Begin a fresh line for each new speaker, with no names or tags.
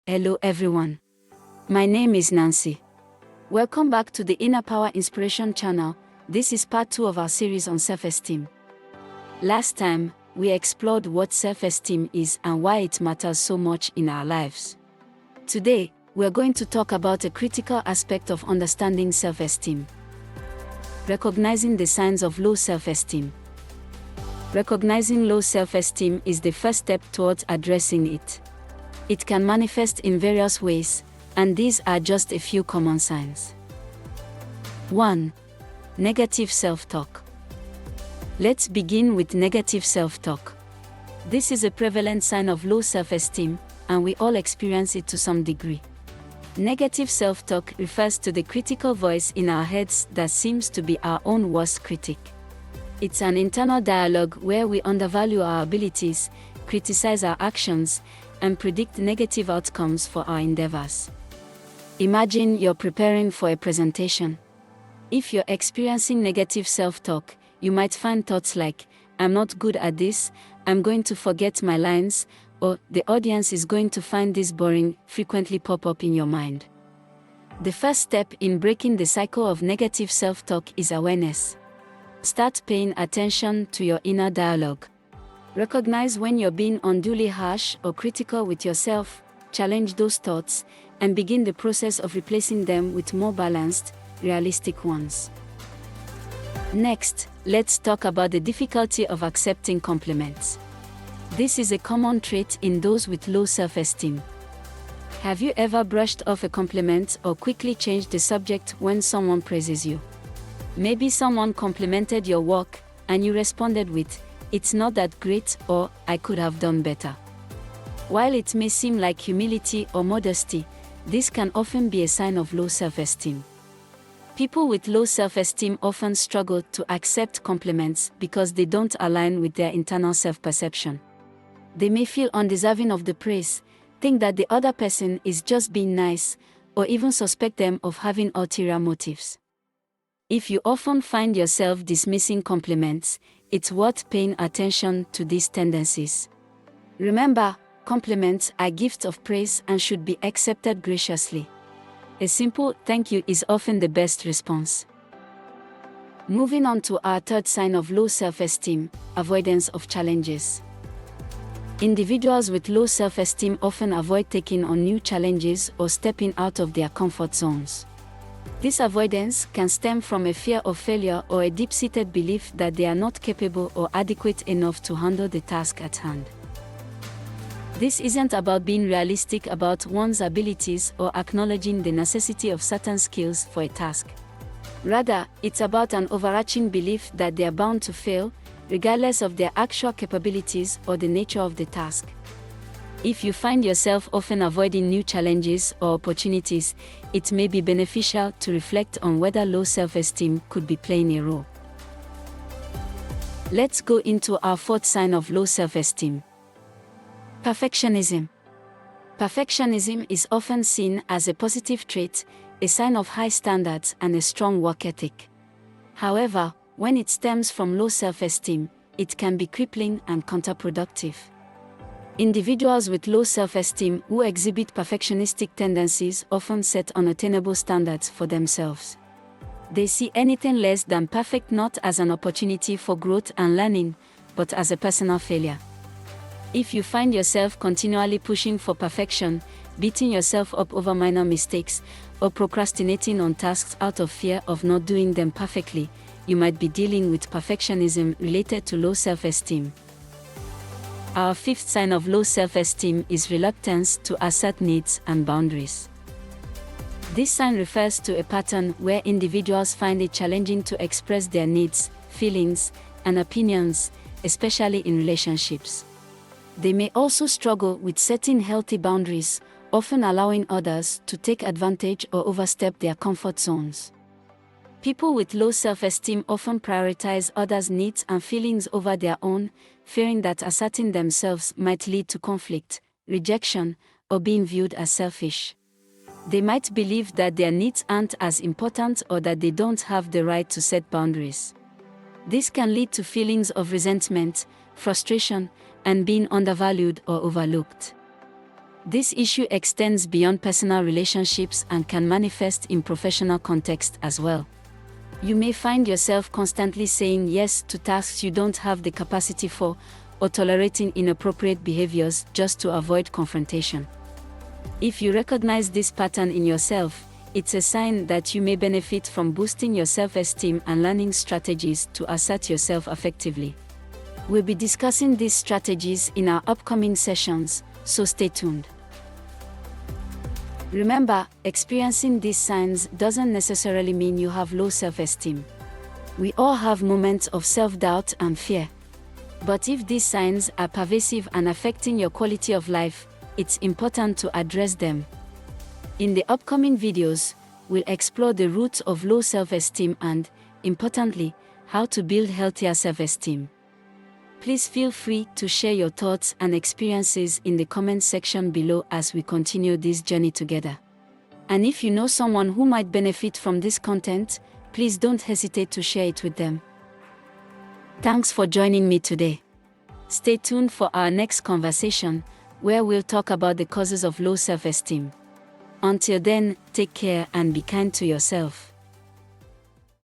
Hello everyone. My name is Nancy. Welcome back to the Inner Power Inspiration channel. This is part 2 of our series on self-esteem. Last time, we explored what self-esteem is and why it matters so much in our lives. Today, we're going to talk about a critical aspect of understanding self-esteem. Recognizing the signs of low self-esteem. Recognizing low self-esteem is the first step towards addressing it. It can manifest in various ways, and these are just a few common signs. 1. Negative self-talk. Let's begin with negative self-talk. This is a prevalent sign of low self-esteem, and we all experience it to some degree. Negative self-talk refers to the critical voice in our heads that seems to be our own worst critic. It's an internal dialogue where we undervalue our abilities, criticize our actions, and predict negative outcomes for our endeavors. Imagine you're preparing for a presentation. If you're experiencing negative self-talk, you might find thoughts like, "I'm not good at this," "I'm going to forget my lines," or "the audience is going to find this boring," frequently pop up in your mind. The first step in breaking the cycle of negative self-talk is awareness. Start paying attention to your inner dialogue. Recognize when you're being unduly harsh or critical with yourself, challenge those thoughts, and begin the process of replacing them with more balanced, realistic ones. Next, let's talk about the difficulty of accepting compliments. This is a common trait in those with low self-esteem. Have you ever brushed off a compliment or quickly changed the subject when someone praises you? Maybe someone complimented your work, and you responded with, "It's not that great," or "I could have done better." While it may seem like humility or modesty, this can often be a sign of low self-esteem. People with low self-esteem often struggle to accept compliments because they don't align with their internal self-perception. They may feel undeserving of the praise, think that the other person is just being nice, or even suspect them of having ulterior motives. If you often find yourself dismissing compliments, it's worth paying attention to these tendencies. Remember, compliments are gifts of praise and should be accepted graciously. A simple "thank you" is often the best response. Moving on to our third sign of low self-esteem, avoidance of challenges. Individuals with low self-esteem often avoid taking on new challenges or stepping out of their comfort zones. This avoidance can stem from a fear of failure or a deep-seated belief that they are not capable or adequate enough to handle the task at hand. This isn't about being realistic about one's abilities or acknowledging the necessity of certain skills for a task. Rather, it's about an overarching belief that they are bound to fail, regardless of their actual capabilities or the nature of the task. If you find yourself often avoiding new challenges or opportunities, it may be beneficial to reflect on whether low self-esteem could be playing a role. Let's go into our fourth sign of low self-esteem. Perfectionism. Perfectionism is often seen as a positive trait, a sign of high standards and a strong work ethic. However, when it stems from low self-esteem, it can be crippling and counterproductive. Individuals with low self-esteem who exhibit perfectionistic tendencies often set unattainable standards for themselves. They see anything less than perfect not as an opportunity for growth and learning, but as a personal failure. If you find yourself continually pushing for perfection, beating yourself up over minor mistakes, or procrastinating on tasks out of fear of not doing them perfectly, you might be dealing with perfectionism related to low self-esteem. Our fifth sign of low self-esteem is reluctance to assert needs and boundaries. This sign refers to a pattern where individuals find it challenging to express their needs, feelings, and opinions, especially in relationships. They may also struggle with setting healthy boundaries, often allowing others to take advantage or overstep their comfort zones. People with low self-esteem often prioritize others' needs and feelings over their own, fearing that asserting themselves might lead to conflict, rejection, or being viewed as selfish. They might believe that their needs aren't as important or that they don't have the right to set boundaries. This can lead to feelings of resentment, frustration, and being undervalued or overlooked. This issue extends beyond personal relationships and can manifest in professional context as well. You may find yourself constantly saying yes to tasks you don't have the capacity for, or tolerating inappropriate behaviors just to avoid confrontation. If you recognize this pattern in yourself, it's a sign that you may benefit from boosting your self-esteem and learning strategies to assert yourself effectively. We'll be discussing these strategies in our upcoming sessions, so stay tuned. Remember, experiencing these signs doesn't necessarily mean you have low self-esteem. We all have moments of self-doubt and fear. But if these signs are pervasive and affecting your quality of life, it's important to address them. In the upcoming videos, we'll explore the roots of low self-esteem and, importantly, how to build healthier self-esteem. Please feel free to share your thoughts and experiences in the comment section below as we continue this journey together. And if you know someone who might benefit from this content, please don't hesitate to share it with them. Thanks for joining me today. Stay tuned for our next conversation, where we'll talk about the causes of low self-esteem. Until then, take care and be kind to yourself.